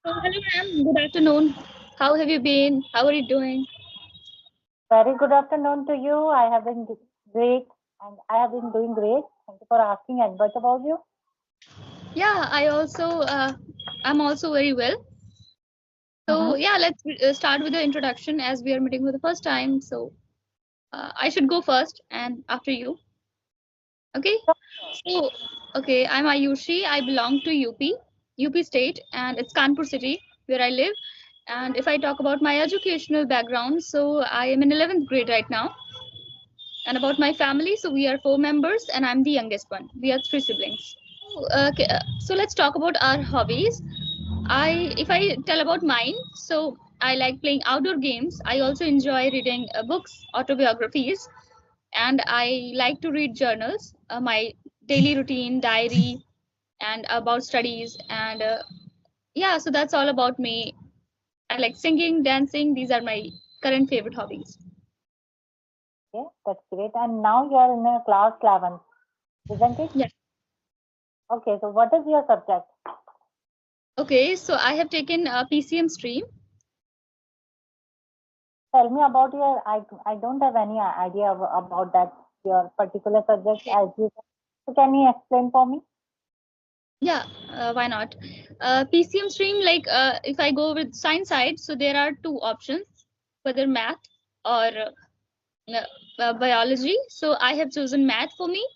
So, hello, ma'am. Good afternoon. How have you been? How are you doing? Very good afternoon to you. I have been great and I have been doing great. Thank you for asking. And what about you? Yeah, I'm also very well. So, Mm-hmm. yeah, let's start with the introduction as we are meeting for the first time. So, I should go first and after you. Okay. So, okay, I'm Ayushi. I belong to UP State, and it's Kanpur city where I live. And if I talk about my educational background, so I am in 11th grade right now. And about my family, so we are four members, and I'm the youngest one. We are three siblings. So let's talk about our hobbies. If I tell about mine, so I like playing outdoor games. I also enjoy reading books, autobiographies, and I like to read journals, my daily routine, diary, and about studies. And yeah, so that's all about me. I like singing, dancing. These are my current favorite hobbies. Okay, that's great. And now you are in a class 11, isn't it? Yeah. Okay, so what is your subject? Okay, so I have taken a PCM stream. Tell me about I don't have any idea about that, your particular subject Okay. as you. So can you explain for me? Yeah, why not? PCM stream, like if I go with science side, so there are two options, whether math or biology. So I have chosen math for me.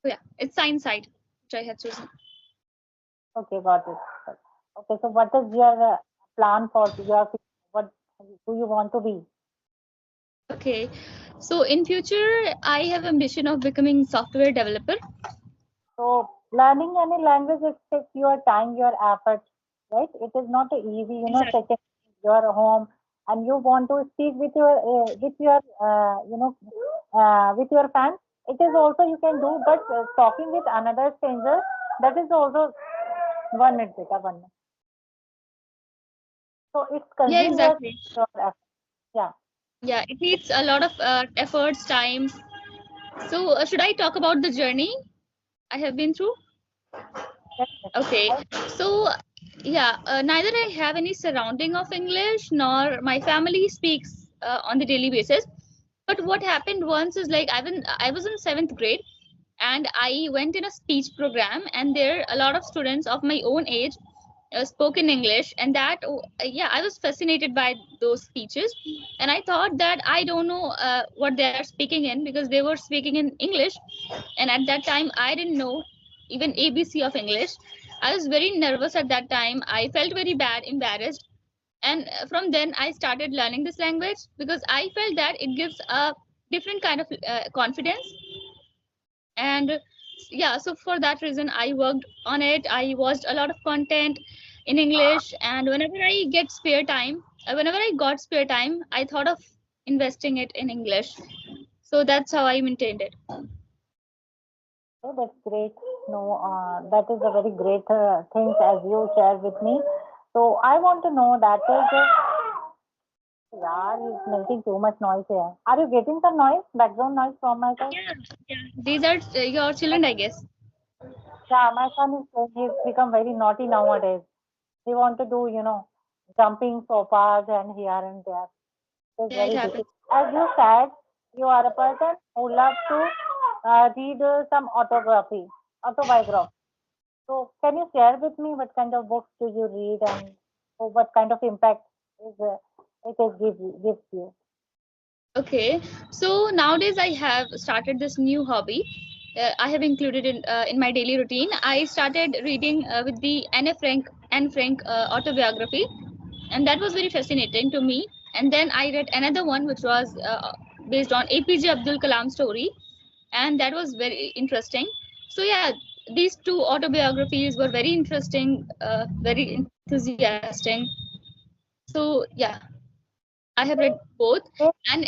So yeah, it's science side which I have chosen. Okay, got it. Okay, so what is your plan for your future? What do you want to be? Okay, so in future I have ambition of becoming software developer. So learning any language, it takes your time, your effort, right? It is not easy, Exactly. sitting in your home and you want to speak with your, with your fans. It is also you can do, but talking with another stranger, that is also 1 minute, beta, 1 minute. So it's Yeah, consume exactly. your effort. Yeah. Yeah, it needs a lot of efforts, time. So should I talk about the journey I have been through? Yes, yes. Okay, I, so yeah, neither I have any surrounding of English nor my family speaks on the daily basis. But what happened once is like I was in seventh grade and I went in a speech program, and there a lot of students of my own age spoke in English, and yeah, I was fascinated by those speeches, and I thought that I don't know what they are speaking in because they were speaking in English, and at that time I didn't know even ABC of English. I was very nervous at that time. I felt very bad, embarrassed, and from then I started learning this language because I felt that it gives a different kind of confidence. And yeah, so for that reason I worked on it. I watched a lot of content in English, and whenever I got spare time, I thought of investing it in English. So that's how I maintained it. oh, that's great. No, that is a very great thing as you shared with me. So I want to know that is. Yeah, it's making too much noise here. Are you getting some noise, background noise from my side? Yeah, yeah, these are your children, I guess. Yeah, my son is he's become very naughty nowadays. He want to do, jumping sofas and here and there. It's Yeah, it very happens. difficult. As you said, you are a person who loves to read some autobiography. So can you share with me what kind of books do you read and what kind of impact is it is gives you? Okay, so nowadays I have started this new hobby. I have included in my daily routine. I started reading with the Anne Frank autobiography, and that was very fascinating to me. And then I read another one which was based on APJ Abdul Kalam story, and that was very interesting. So yeah, these two autobiographies were very interesting, very enthusiastic. So yeah, I have read both, Okay. and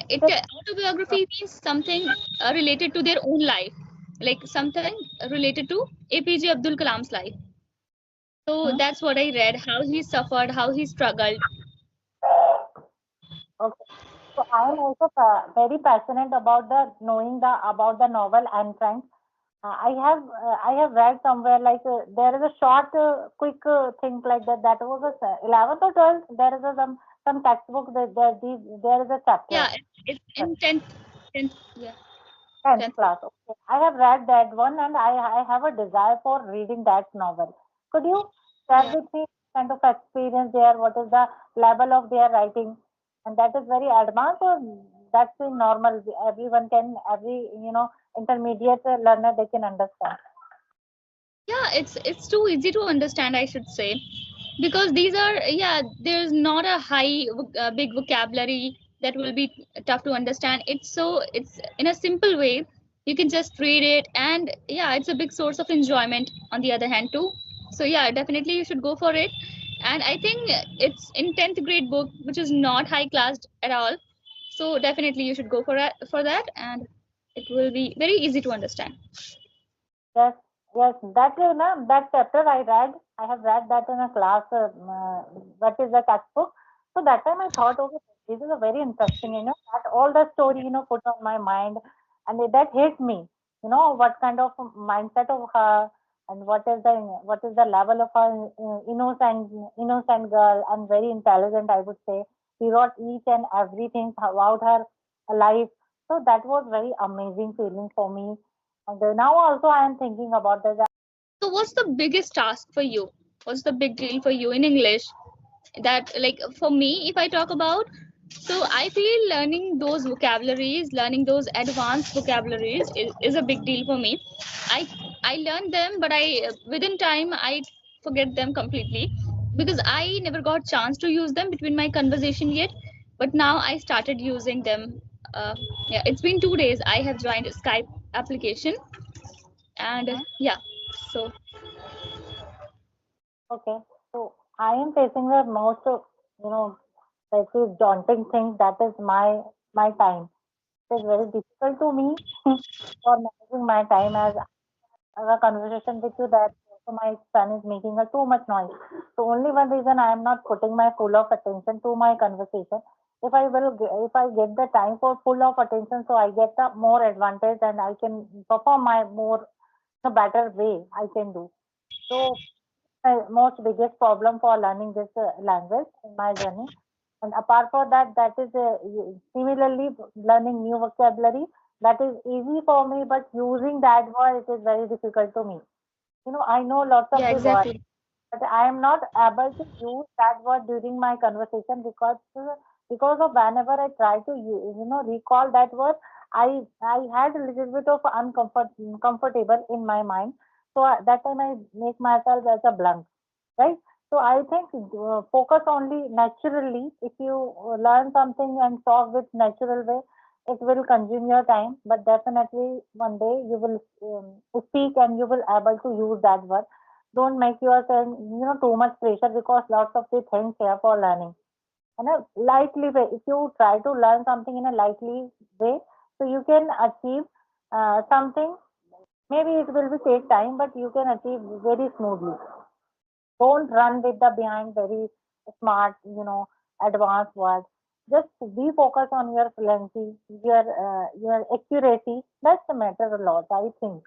autobiography means something related to their own life, like something related to APJ Abdul Kalam's life. So Hmm? that's what I read: how he suffered, how he struggled. Okay. So I am also very passionate about the knowing the about the novel Anne Frank. I have read somewhere like there is a short, quick thing like that. That was a 11th or 12th. There is a, some textbook that there is a chapter. Yeah, it's in 10th, yeah, 10th 10th. class. Okay. I have read that one and I have a desire for reading that novel. Could you share Yeah. with me kind of experience there? What is the level of their writing? And that is very advanced or that's the normal? Everyone can, intermediate learner, they can understand. Yeah, it's too easy to understand, I should say, because these are, yeah, there's not a big vocabulary that will be tough to understand. It's in a simple way. You can just read it, and yeah, it's a big source of enjoyment on the other hand too. So yeah, definitely you should go for it. And I think it's in 10th grade book, which is not high classed at all. So definitely you should go for that, and it will be very easy to understand. Yes, yes, that that chapter I read. I have read that in a class. That is a textbook. So that time I thought, okay, this is a very interesting. That all the story put on my mind, and that hit me. What kind of mindset of her, and what is the level of her innocent girl, and very intelligent. I would say she wrote each and everything about her life. So that was very amazing feeling for me and now also I am thinking about this. So what's the biggest task for you? What's the big deal for you in English? That, like, for me, if I talk about, so I feel learning those vocabularies, learning those advanced vocabularies is a big deal for me. I learn them, but I within time I forget them completely, because I never got chance to use them between my conversation yet. But now I started using them. Yeah, it's been 2 days. I have joined Skype application, and Mhm. yeah, so Okay, so I am facing the most, that is daunting thing. That is my time. It is very difficult to me for managing my time as I have a conversation with you that also my son is making a too much noise. So only one reason I am not putting my full of attention to my conversation. If I get the time for full of attention, so I get the more advantage and I can perform my more a better way I can do. So my most biggest problem for learning this language in my journey. And apart from that, that is similarly learning new vocabulary. That is easy for me, but using that word it is very difficult to me. I know lots of yeah, the words, exactly. but I am not able to use that word during my conversation because of whenever I try to recall that word, I had a little bit of uncomfortable in my mind. So that time I make myself as a blank, right? So I think focus only naturally. If you learn something and talk with natural way, it will consume your time. But definitely one day you will speak and you will able to use that word. Don't make yourself too much pressure because lots of the things here for learning. In a lightly way, if you try to learn something in a lightly way, so you can achieve something. Maybe it will be take time, but you can achieve very smoothly. Don't run with the behind very smart, advanced words. Just be focused on your fluency, your accuracy. That's the matter a lot, I think.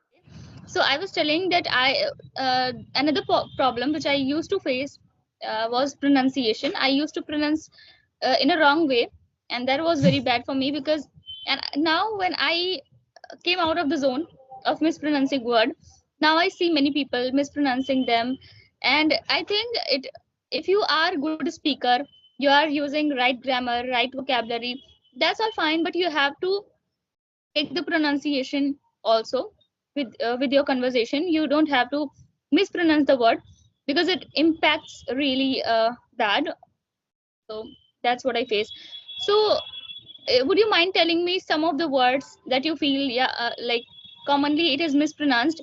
So I was telling that another problem which I used to face was pronunciation. I used to pronounce in a wrong way, and that was very bad for me, because and now when I came out of the zone of mispronouncing word, now I see many people mispronouncing them. And I think it, if you are good speaker, you are using right grammar, right vocabulary, that's all fine, but you have to take the pronunciation also with your conversation. You don't have to mispronounce the word, because it impacts really bad. So that's what I face. So would you mind telling me some of the words that you feel, yeah, like commonly it is mispronounced,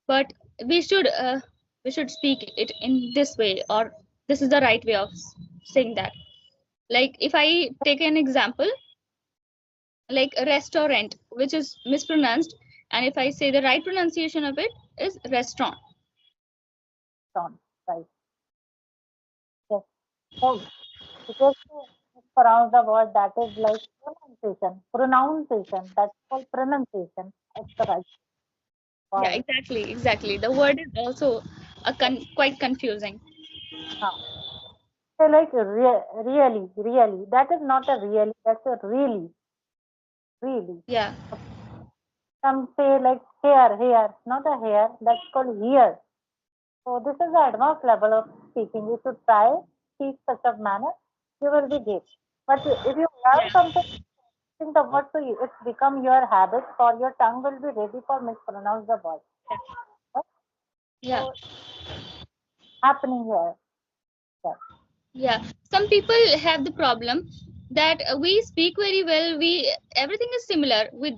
but we should uh, we should speak it in this way, or this is the right way of saying that? Like, if I take an example, like restaurant, which is mispronounced, and if I say the right pronunciation of it is restaurant. Sound, right. Yes. So because to pronounce the word that is like pronunciation. That's called pronunciation. That's the right. Yeah, Or exactly, exactly. The word is also quite confusing. uh, say like really, really. That is not a really. That's a really, really. Yeah, Some say like here, here, not a here. That's called here. So this is the advanced level of speaking. You should try speak such a manner. You will be good. But if you learn yeah, something in the word, so it's become your habit. For your tongue will be ready for mispronounce the word. yeah, Right? yeah. So happening here. Yeah. Yeah, some people have the problem that we speak very well. We everything is similar with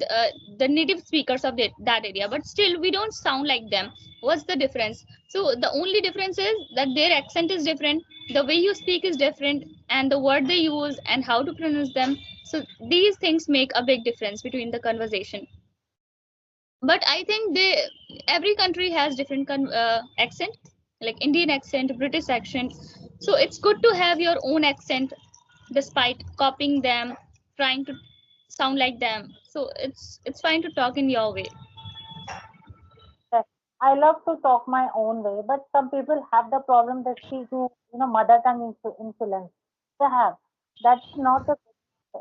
the native speakers of that area, but still we don't sound like them. What's the difference? So the only difference is that their accent is different, the way you speak is different, and the word they use and how to pronounce them. So these things make a big difference between the conversation. But I think they every country has different accent, like Indian accent, British accent. So it's good to have your own accent despite copying them, trying to sound like them. So it's fine to talk in your way. Yes. I love to talk my own way, but some people have the problem that speaking, mother tongue influence. They have. That's not the.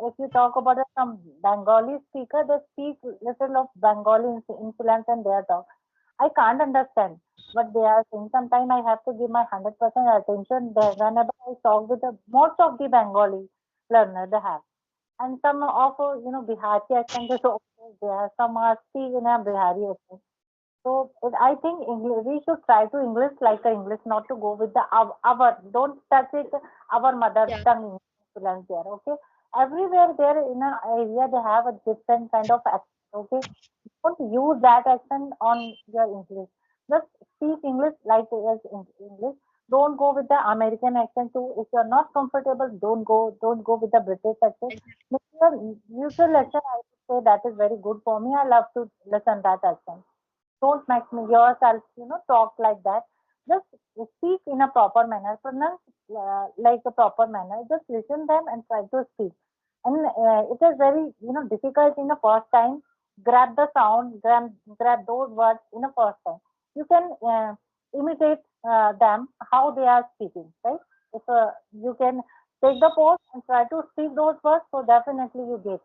If you talk about some Bengali speaker, they speak little of Bengali influence in their talk. I can't understand what they are saying. Sometimes I have to give my 100% attention there whenever I talk with most of the Bengali learner they have. And some of Bihari accent is okay there. Some are speak in a Bihari accent. So I think English, we should try to English like a English, not to go with the our. Don't touch it. Our mother Yeah, tongue influence there. Okay. Everywhere there in an area they have a different kind of accent. Okay. Don't use that accent on your English. Just speak English like as English. Don't go with the American accent too. If you're not comfortable, don't go. Don't go with the British accent. exactly. But your usual accent, I would say that is very good for me. I love to listen that accent. Don't make me yourself, talk like that. Just speak in a proper manner, pronounce like a proper manner. Just listen them and try to speak. And it is very, difficult in the first time. Grab the sound, grab those words in the first time. You can imitate them how they are speaking, right? If you can take the pause and try to speak those words, so definitely you get.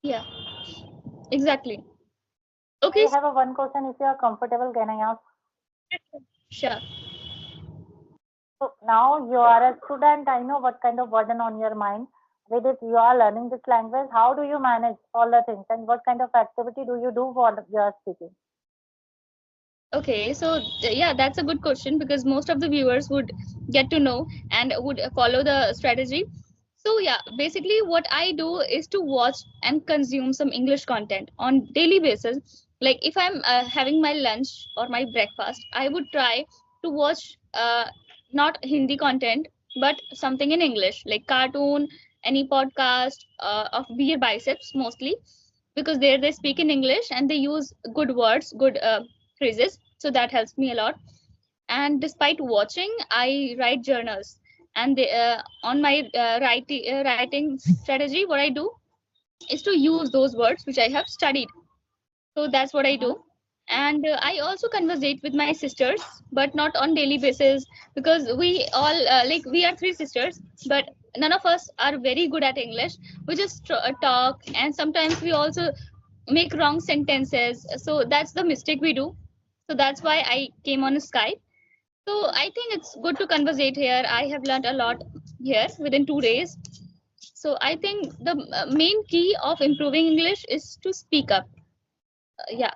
Yeah, exactly. Okay, I have a one question. If you are comfortable, can I ask? sure. So now you are a student. I know what kind of burden on your mind. With it, you are learning this language. How do you manage all the things, and what kind of activity do you do for your speaking? Okay, so yeah, that's a good question because most of the viewers would get to know and would follow the strategy. So yeah, basically what I do is to watch and consume some English content on daily basis. Like if I'm having my lunch or my breakfast, I would try to watch not Hindi content but something in English, like cartoon, any podcast of beer biceps mostly, because there they speak in English and they use good words, good phrases. So that helps me a lot. And despite watching, I write journals. And on my writing strategy, what I do is to use those words which I have studied. So that's what I Mm-hmm. do. And I also conversate with my sisters, but not on daily basis, because we all like we are three sisters, but none of us are very good at English. We just talk, and sometimes we also make wrong sentences. So that's the mistake we do. So that's why I came on Skype. So I think it's good to conversate here. I have learned a lot here within 2 days. So I think the main key of improving English is to speak up. Yeah.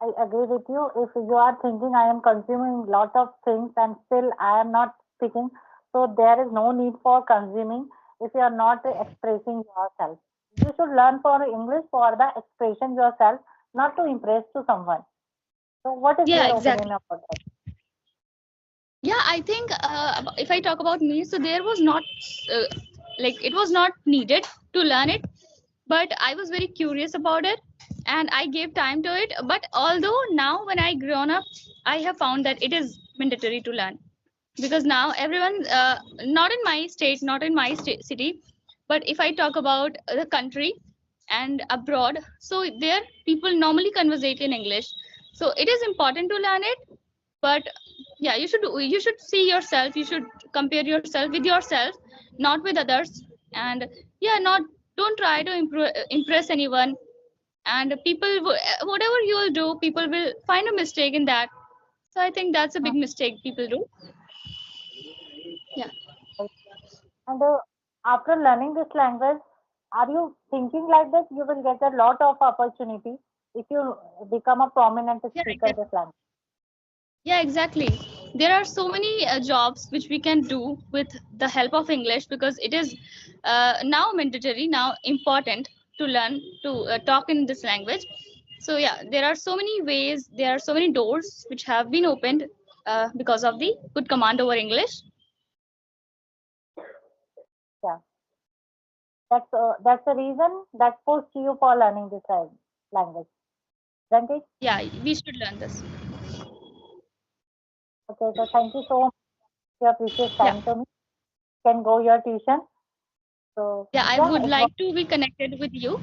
I agree with you. If you are thinking I am consuming lot of things and still I am not speaking, so there is no need for consuming if you are not expressing yourself. You should learn for English for the expression yourself, not to impress to someone. So what is Yeah, your opinion exactly. about that? Yeah, I think if I talk about me, so there was not uh, like it was not needed to learn it, but I was very curious about it and I gave time to it. But although now when I grown up, I have found that it is mandatory to learn, because now everyone, not in my state, not in my city, but if I talk about the country, and abroad. So there people normally conversate in English. So it is important to learn it, but yeah, you should see yourself. You should compare yourself with yourself, not with others. And yeah, not don't try to impress anyone. And whatever you will do, people will find a mistake in that. So I think that's a big mistake people do. Yeah. And after learning this language, are you thinking like that you will get a lot of opportunity if you become a prominent Yeah, speaker exactly. this language? Yeah, exactly. There are so many jobs which we can do with the help of English, because it is now mandatory, now important to learn to talk in this language. So yeah, there are so many ways, there are so many doors which have been opened because of the good command over English. Yeah, that's the reason that pushed you for learning this language, isn't it? Yeah, we should learn this. Okay, so thank you so much for your precious Yeah. time to me. You can go your tuition. So Yeah, I yeah, would it was like to be connected with you.